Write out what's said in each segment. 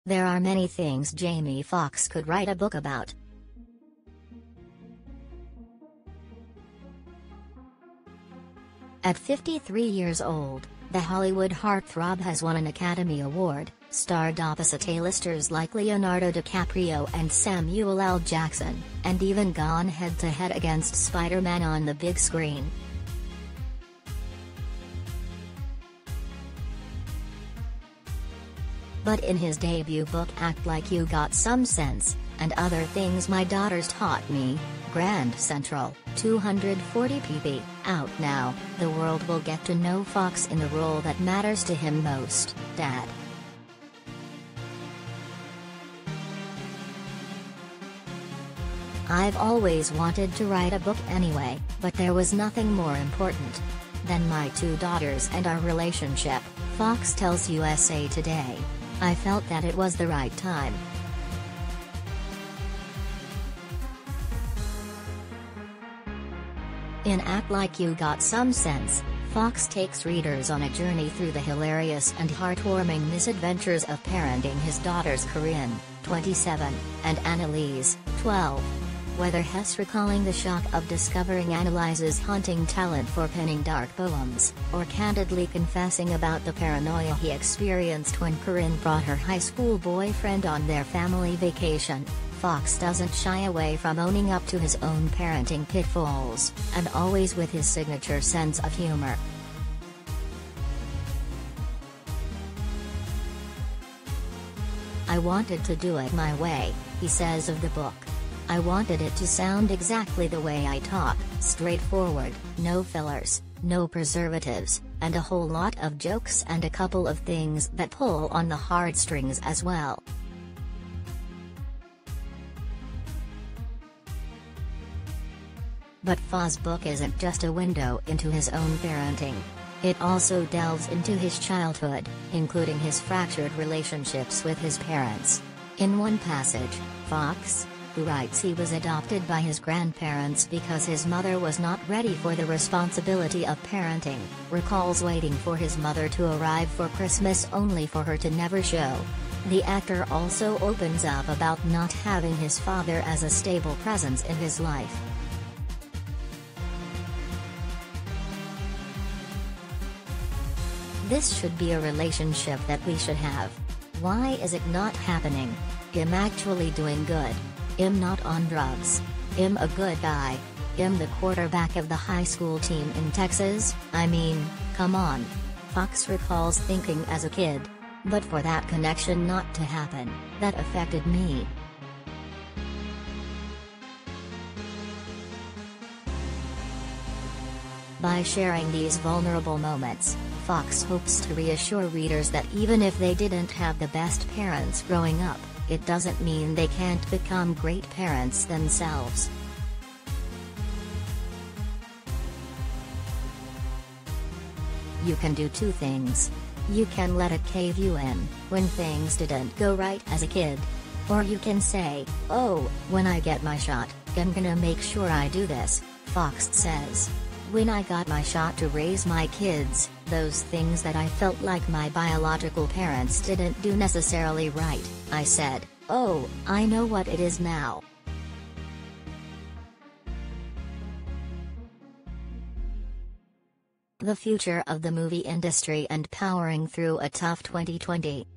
There are many things Jamie Foxx could write a book about. At 53 years old, the Hollywood heartthrob has won an Academy Award, starred opposite A-listers like Leonardo DiCaprio and Samuel L. Jackson, and even gone head-to-head against Spider-Man on the big screen. But in his debut book Act Like You Got Some Sense, and Other Things My Daughters Taught Me, Grand Central, 240 pp. Out now, the world will get to know Foxx in the role that matters to him most, Dad. I've always wanted to write a book anyway, but there was nothing more important than my two daughters and our relationship, Foxx tells USA Today. I felt that it was the right time. In Act Like You Got Some Sense, Foxx takes readers on a journey through the hilarious and heartwarming misadventures of parenting his daughters Corinne, 27, and Annalise, 12. Whether Hess recalling the shock of discovering Annalise's haunting talent for penning dark poems, or candidly confessing about the paranoia he experienced when Corinne brought her high school boyfriend on their family vacation, Foxx doesn't shy away from owning up to his own parenting pitfalls, and always with his signature sense of humor. I wanted to do it my way, he says of the book. I wanted it to sound exactly the way I talk, straightforward, no fillers, no preservatives, and a whole lot of jokes and a couple of things that pull on the heartstrings as well. But Fox's book isn't just a window into his own parenting. It also delves into his childhood, including his fractured relationships with his parents. In one passage, Foxx, who writes he was adopted by his grandparents because his mother was not ready for the responsibility of parenting, recalls waiting for his mother to arrive for Christmas only for her to never show. The actor also opens up about not having his father as a stable presence in his life. This should be a relationship that we should have. Why is it not happening? I'm actually doing good. I'm not on drugs. I'm a good guy. I'm the quarterback of the high school team in Texas, I mean, come on. Foxx recalls thinking as a kid. But for that connection not to happen, that affected me. By sharing these vulnerable moments, Foxx hopes to reassure readers that even if they didn't have the best parents growing up, it doesn't mean they can't become great parents themselves. You can do two things. You can let it cave you in, when things didn't go right as a kid. Or you can say, oh, when I get my shot, I'm gonna make sure I do this, Foxx says. When I got my shot to raise my kids, those things that I felt like my biological parents didn't do necessarily right, I said, oh, I know what it is now. The future of the movie industry and powering through a tough 2020.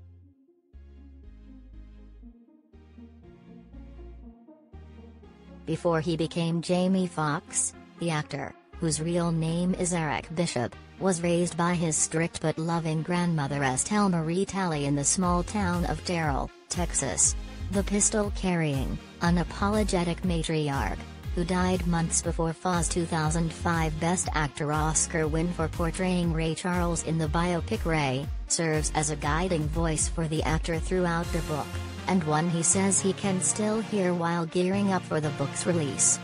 Before he became Jamie Foxx, the actor, whose real name is Eric Bishop, was raised by his strict but loving grandmother Estelle Marie Talley in the small town of Terrell, Texas. The pistol-carrying, unapologetic matriarch, who died months before Fox's 2005 Best Actor Oscar win for portraying Ray Charles in the biopic Ray, serves as a guiding voice for the actor throughout the book, and one he says he can still hear while gearing up for the book's release.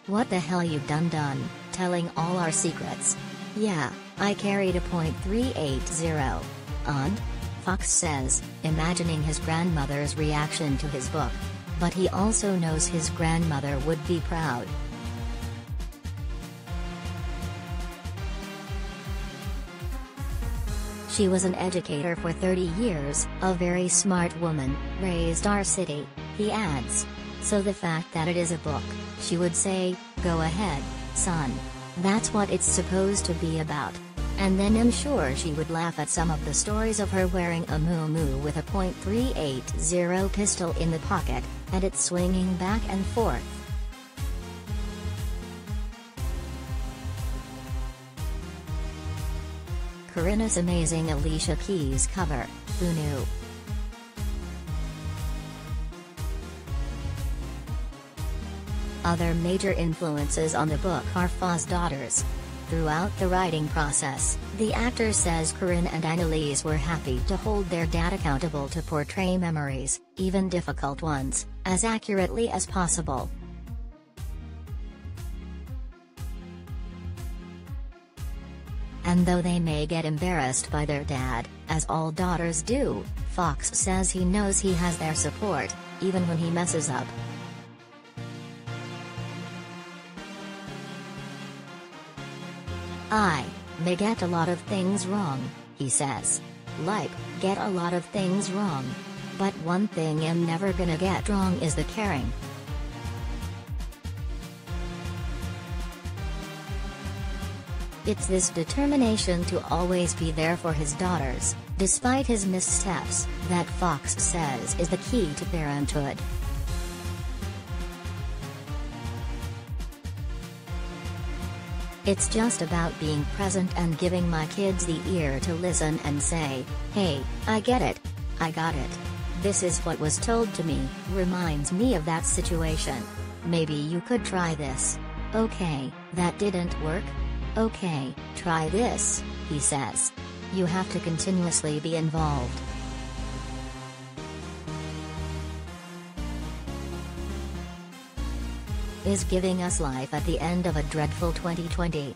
What the hell you done, telling all our secrets? Yeah, I carried a .380. And? Foxx says, imagining his grandmother's reaction to his book. But he also knows his grandmother would be proud. She was an educator for 30 years, a very smart woman, raised our city," he adds. So the fact that it is a book, she would say, "Go ahead, son. That's what it's supposed to be about." And then I'm sure she would laugh at some of the stories of her wearing a muumuu with a .380 pistol in the pocket, and it swinging back and forth. Corinna's amazing Alicia Keys cover, who knew? Other major influences on the book are Fa's daughters. Throughout the writing process, the actor says Corinne and Annalise were happy to hold their dad accountable to portray memories, even difficult ones, as accurately as possible. And though they may get embarrassed by their dad, as all daughters do, Foxx says he knows he has their support, even when he messes up. "I may get a lot of things wrong," he says. "Like, get a lot of things wrong. But one thing I'm never gonna get wrong is the caring." It's this determination to always be there for his daughters, despite his missteps, that Foxx says is the key to parenthood. "It's just about being present and giving my kids the ear to listen and say, 'Hey, I get it. I got it. This is what was told to me,' reminds me of that situation. Maybe you could try this. Okay, that didn't work? Okay, try this," he says. You have to continuously be involved. Is giving us life at the end of a dreadful 2020.